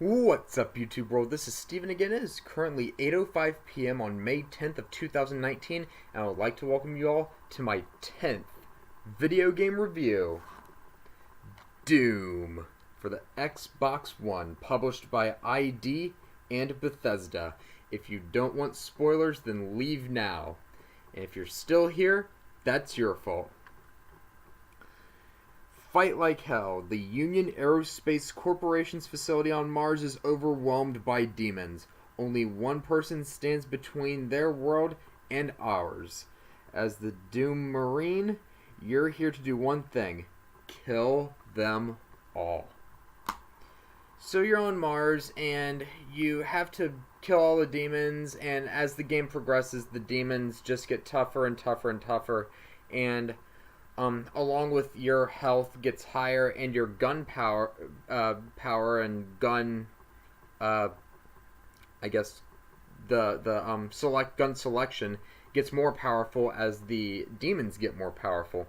What's up, YouTube world? This is Steven again. It is currently 8:05 p.m. on May 10th of 2019, and I would like to welcome you all to my 10th video game review. Doom for the Xbox One, published by ID and Bethesda. If you don't want spoilers, then leave now. And if you're still here, that's your fault. Fight like hell. The Union Aerospace Corporation's facility on Mars is overwhelmed by demons. Only one person stands between their world and ours. As the Doom Marine, you're here to do one thing: kill them all. So you're on Mars, and you have to kill all the demons, and as the game progresses, the demons just get tougher and tougher and tougher, and along with your health gets higher, and your gun power and gun, I guess the gun selection gets more powerful as the demons get more powerful.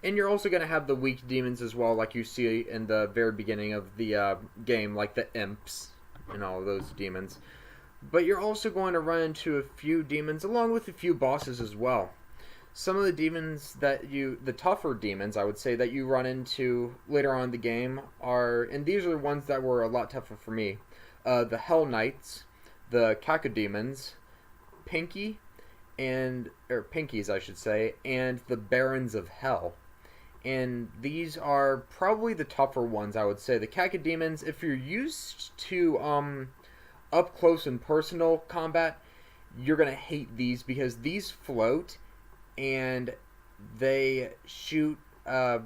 And you're also going to have the weak demons as well, like you see in the very beginning of the game, like the imps and all of those demons. But you're also going to run into a few demons along with a few bosses as well. Some of the demons the tougher demons, I would say, that you run into later on in the game are, and these are the ones that were a lot tougher for me, the Hell Knights, the Cacodemons, Pinkies, I should say, and the Barons of Hell. And these are probably the tougher ones, I would say. The Cacodemons, if you're used to up close and personal combat, you're going to hate these because these float and they shoot like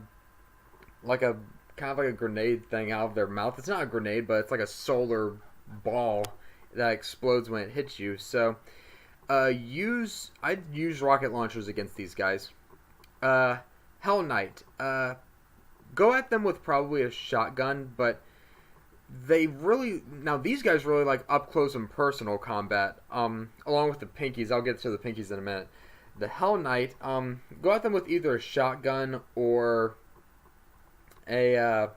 a kind of like a grenade thing out of their mouth. It's not a grenade, but it's like a solar ball that explodes when it hits you. So I'd use rocket launchers against these guys. Hell Knight, go at them with probably a shotgun, but these guys really like up close and personal combat, along with the Pinkies. I'll get to the Pinkies in a minute. The Hell Knight, go at them with either a shotgun or a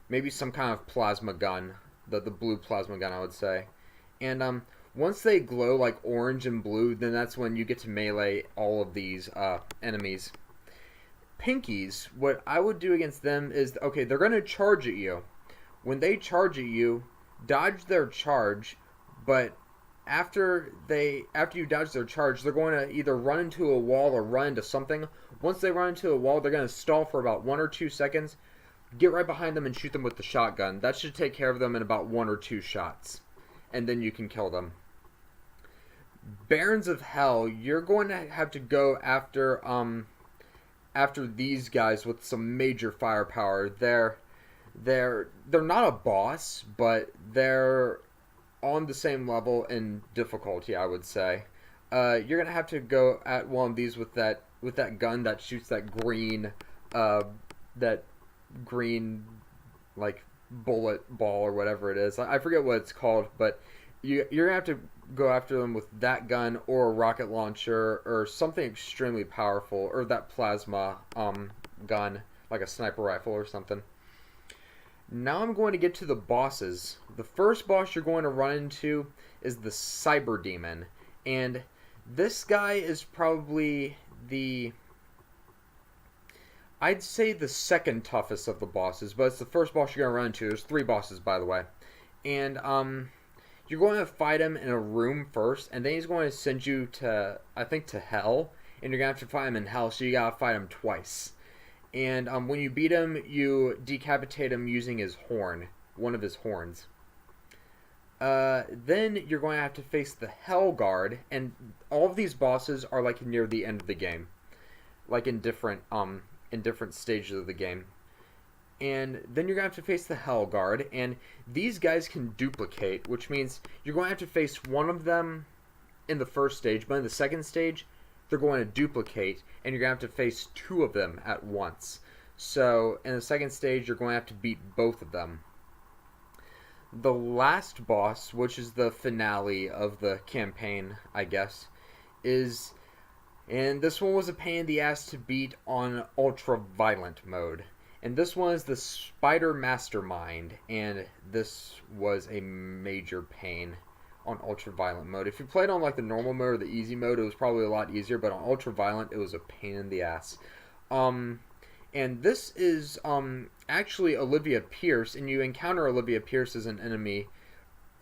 maybe some kind of plasma gun, the blue plasma gun, I would say. And once they glow like orange and blue, then that's when you get to melee all of these enemies. Pinkies, what I would do against them is, okay, they're going to charge at you. When they charge at you, dodge their charge, but after you dodge their charge, they're going to either run into a wall or run into something. Once they run into a wall, they're going to stall for about 1 or 2 seconds. Get right behind them and shoot them with the shotgun. That should take care of them in about 1 or 2 shots. And then you can kill them. Barons of Hell, you're going to have to go after these guys with some major firepower. They're not a boss, but they're on the same level in difficulty, I would say. You're gonna have to go at one of these with that gun that shoots that green like bullet ball or whatever it is. I forget what it's called, but you're gonna have to go after them with that gun or a rocket launcher or something extremely powerful, or that plasma gun like a sniper rifle or something. Now I'm going to get to the bosses. The first boss you're going to run into is the Cyber Demon. And this guy is probably I'd say the second toughest of the bosses, but it's the first boss you're going to run into. There's 3 bosses, by the way. And you're going to fight him in a room first, and then he's going to send you to, I think, to hell. And you're going to have to fight him in hell, so you got to fight him twice. And when you beat him, you decapitate him using his horn, one of his horns. Then you're going to have to face the Hell Guard, and all of these bosses are like near the end of the game, like in different stages of the game. And then you're going to have to face the Hell Guard, and these guys can duplicate, which means you're going to have to face one of them in the first stage, but in the second stage, they're going to duplicate, and you're going to have to face 2 of them at once. So in the second stage, you're going to have to beat both of them. The last boss, which is the finale of the campaign, I guess, and this one was a pain in the ass to beat on ultra violent mode. And this one is the Spider Mastermind, and this was a major pain on ultraviolet mode. If you played on like the normal mode or the easy mode, it was probably a lot easier, but on ultraviolet, it was a pain in the ass. And this is actually Olivia Pierce, and you encounter Olivia Pierce as an enemy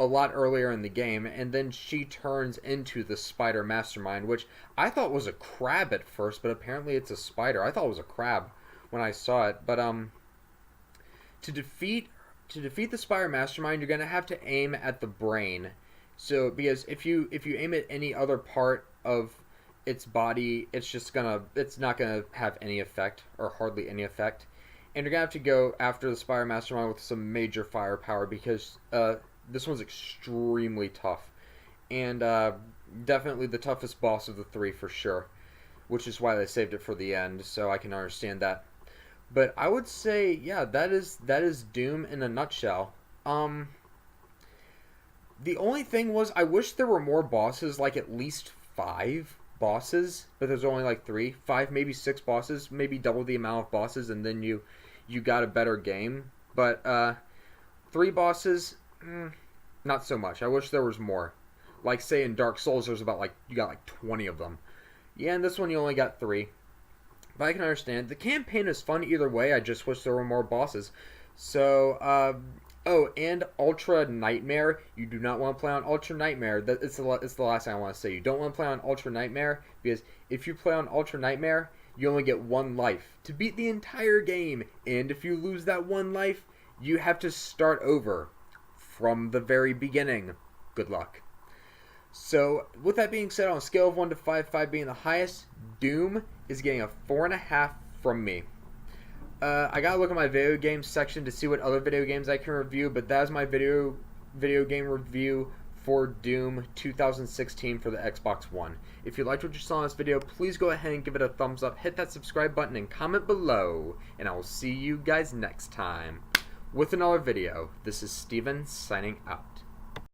a lot earlier in the game, and then she turns into the Spider Mastermind, which I thought was a crab at first, but apparently it's a spider. I thought it was a crab when I saw it, but to defeat the Spider Mastermind, you're gonna have to aim at the brain. So because if you aim at any other part of its body, it's not gonna have any effect or hardly any effect, and you're gonna have to go after the Spider Mastermind with some major firepower because this one's extremely tough, and definitely the toughest boss of the three for sure, which is why they saved it for the end. So I can understand that. But I would say, yeah, that is Doom in a nutshell. The only thing was, I wish there were more bosses, like at least 5 bosses, but there's only like 3, 5, maybe 6 bosses, maybe double the amount of bosses, and then you got a better game. But 3 bosses, not so much. I wish there was more. Like say in Dark Souls, there's about like you got like 20 of them. Yeah, in this one you only got 3. But I can understand. The campaign is fun either way. I just wish there were more bosses. So, oh, and Ultra Nightmare. You do not want to play on Ultra Nightmare. It's the last thing I want to say. You don't want to play on Ultra Nightmare because if you play on Ultra Nightmare, you only get 1 life to beat the entire game. And if you lose that 1 life, you have to start over from the very beginning. Good luck. So, with that being said, on a scale of 1 to 5, 5 being the highest, Doom is getting a 4.5 from me. I gotta look at my video games section to see what other video games I can review, but that is my video game review for Doom 2016 for the Xbox One. If you liked what you saw in this video, please go ahead and give it a thumbs up, hit that subscribe button, and comment below, and I will see you guys next time with another video. This is Steven signing out.